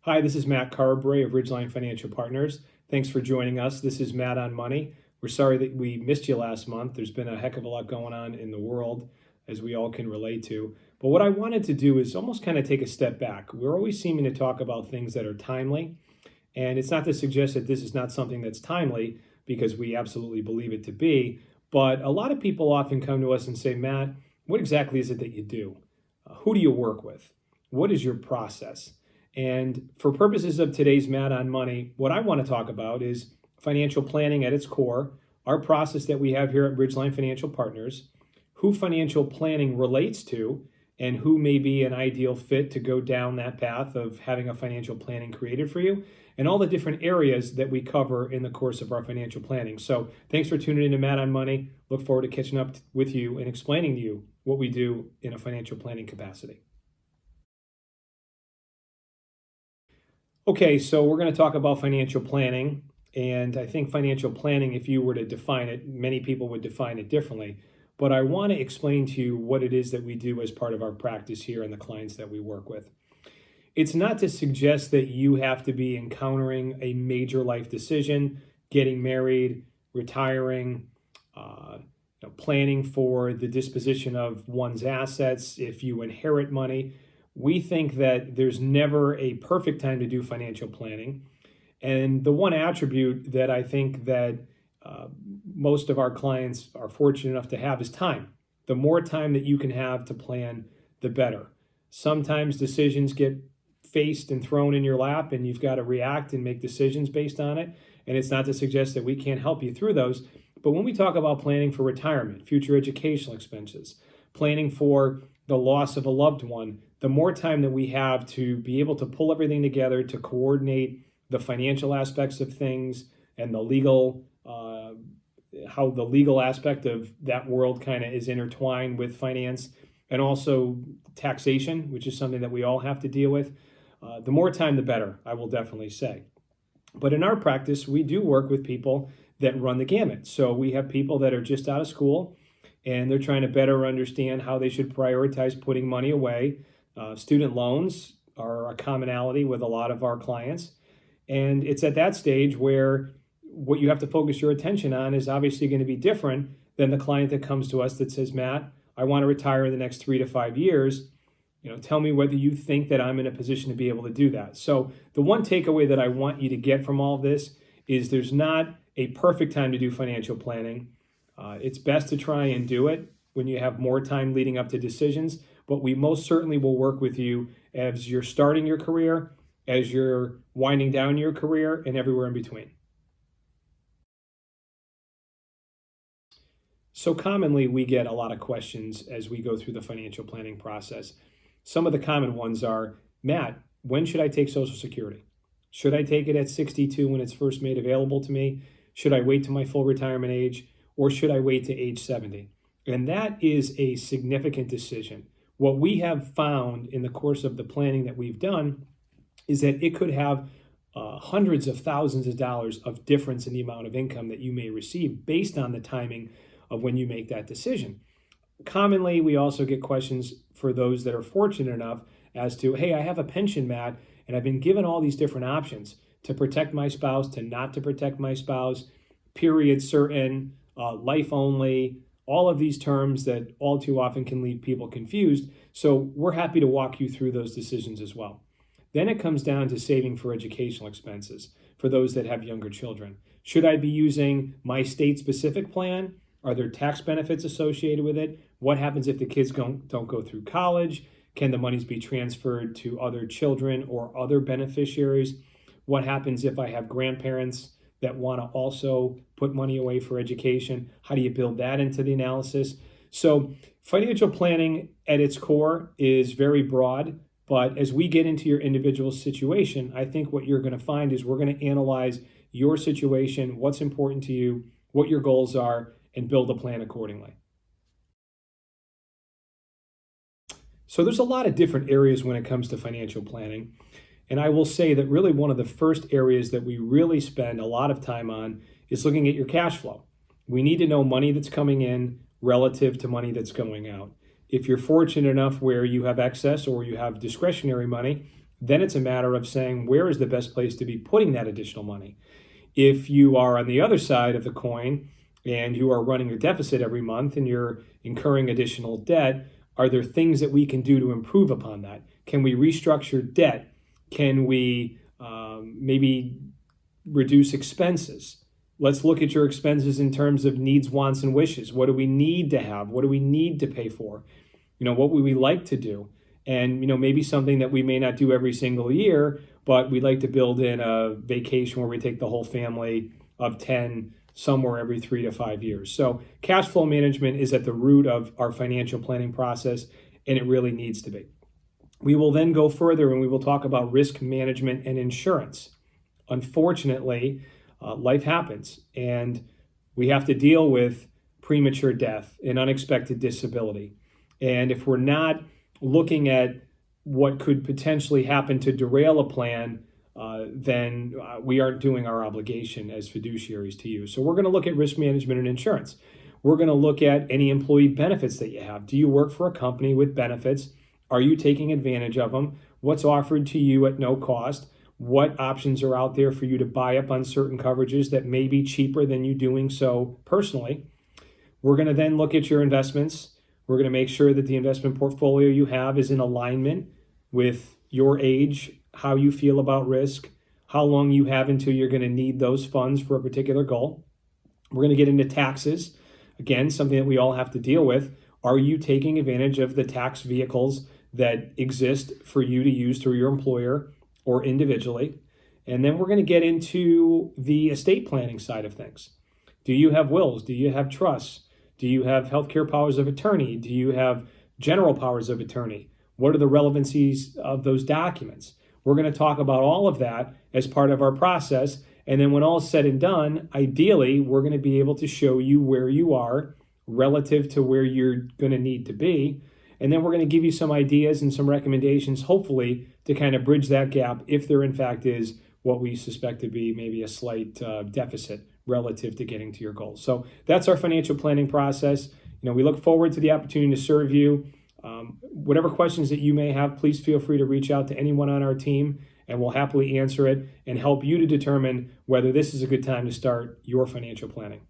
Hi, this is Matt Carberry of Ridgeline Financial Partners. Thanks for joining us. This is Matt on Money. We're sorry that we missed you last month. There's been a heck of a lot going on in the world, as we all can relate to. But what I wanted to do is almost kind of take a step back. We're always seeming to talk about things that are timely, and it's not to suggest that this is not something that's timely, because we absolutely believe it to be. But a lot of people often come to us and say, Matt, what exactly is it that you do? Who do you work with? What is your process? And for purposes of today's Matt on Money, what I want to talk about is financial planning at its core, our process that we have here at Ridgeline Financial Partners, who financial planning relates to, and who may be an ideal fit to go down that path of having a financial planning created for you, and all the different areas that we cover in the course of our financial planning. So thanks for tuning in to Matt on Money. Look forward to catching up with you and explaining to you what we do in a financial planning capacity. Okay, so we're going to talk about financial planning. And I think financial planning, if you were to define it, many people would define it differently. But I want to explain to you what it is that we do as part of our practice here and the clients that we work with. It's not to suggest that you have to be encountering a major life decision, getting married, retiring, planning for the disposition of one's assets, if you inherit money. We think that there's never a perfect time to do financial planning. And the one attribute that I think that most of our clients are fortunate enough to have is time. The more time that you can have to plan, the better. Sometimes decisions get faced and thrown in your lap and you've got to react and make decisions based on it. And it's not to suggest that we can't help you through those. But when we talk about planning for retirement, future educational expenses, planning for the loss of a loved one, the more time that we have to be able to pull everything together, to coordinate the financial aspects of things and the legal, how the legal aspect of that world kind of is intertwined with finance, and also taxation, which is something that we all have to deal with. The more time, the better, I will definitely say. But in our practice, we do work with people that run the gamut. So we have people that are just out of school and they're trying to better understand how they should prioritize putting money away. Student loans are a commonality with a lot of our clients. And it's at that stage where what you have to focus your attention on is obviously going to be different than the client that comes to us that says, Matt, I want to retire in the next 3 to 5 years. Tell me whether you think that I'm in a position to be able to do that. So the one takeaway that I want you to get from all of this is there's not a perfect time to do financial planning. It's best to try and do it when you have more time leading up to decisions, but we most certainly will work with you as you're starting your career, as you're winding down your career, and everywhere in between. So commonly we get a lot of questions as we go through the financial planning process. Some of the common ones are, Matt, when should I take Social Security? Should I take it at 62 when it's first made available to me? Should I wait to my full retirement age? Or should I wait to age 70? And that is a significant decision. What we have found in the course of the planning that we've done is that it could have hundreds of thousands of dollars of difference in the amount of income that you may receive based on the timing of when you make that decision. Commonly, we also get questions for those that are fortunate enough as to, hey, I have a pension, Matt, and I've been given all these different options to protect my spouse, to not to protect my spouse, period certain, life only, all of these terms that all too often can leave people confused. So we're happy to walk you through those decisions as well. Then it comes down to saving for educational expenses for those that have younger children. Should I be using my state-specific plan? Are there tax benefits associated with it? What happens if the kids don't go through college? Can the monies be transferred to other children or other beneficiaries? What happens if I have grandparents that want to also put money away for education? How do you build that into the analysis? So financial planning at its core is very broad, but as we get into your individual situation, I think what you're going to find is we're going to analyze your situation, what's important to you, what your goals are, and build a plan accordingly. So there's a lot of different areas when it comes to financial planning. And I will say that really one of the first areas that we really spend a lot of time on is looking at your cash flow. We need to know money that's coming in relative to money that's going out. If you're fortunate enough where you have excess or you have discretionary money, Then it's a matter of saying, where is the best place to be putting that additional money? If you are on the other side of the coin and you are running a deficit every month and you're incurring additional debt, are there things that we can do to improve upon that? Can we restructure debt? Can we maybe reduce expenses? Let's look at your expenses in terms of needs, wants, and wishes. What do we need to have? What do we need to pay for? What would we like to do? And, maybe something that we may not do every single year, but we'd like to build in a vacation where we take the whole family of 10 somewhere every 3 to 5 years. So cash flow management is at the root of our financial planning process, and it really needs to be. We will then go further and we will talk about risk management and insurance. Unfortunately, life happens, and we have to deal with premature death and unexpected disability. And if we're not looking at what could potentially happen to derail a plan, then we aren't doing our obligation as fiduciaries to you. So we're going to look at risk management and insurance. We're going to look at any employee benefits that you have. Do you work for a company with benefits? Are you taking advantage of them? What's offered to you at no cost? What options are out there for you to buy up on certain coverages that may be cheaper than you doing so personally? We're going to then look at your investments. We're going to make sure that the investment portfolio you have is in alignment with your age, how you feel about risk, how long you have until you're going to need those funds for a particular goal. We're going to get into taxes. Again, something that we all have to deal with. Are you taking advantage of the tax vehicles that exist for you to use through your employer or individually? And then we're going to get into the estate planning side of things. Do you have wills? Do you have trusts? Do you have healthcare powers of attorney? Do you have general powers of attorney? What are the relevancies of those documents? We're going to talk about all of that as part of our process. And then when all is said and done, ideally, we're going to be able to show you where you are relative to where you're going to need to be. And then we're going to give you some ideas and some recommendations, hopefully, to kind of bridge that gap if there in fact is what we suspect to be maybe a slight deficit relative to getting to your goals. So that's our financial planning process. We look forward to the opportunity to serve you. Whatever questions that you may have, please feel free to reach out to anyone on our team, and we'll happily answer it and help you to determine whether this is a good time to start your financial planning.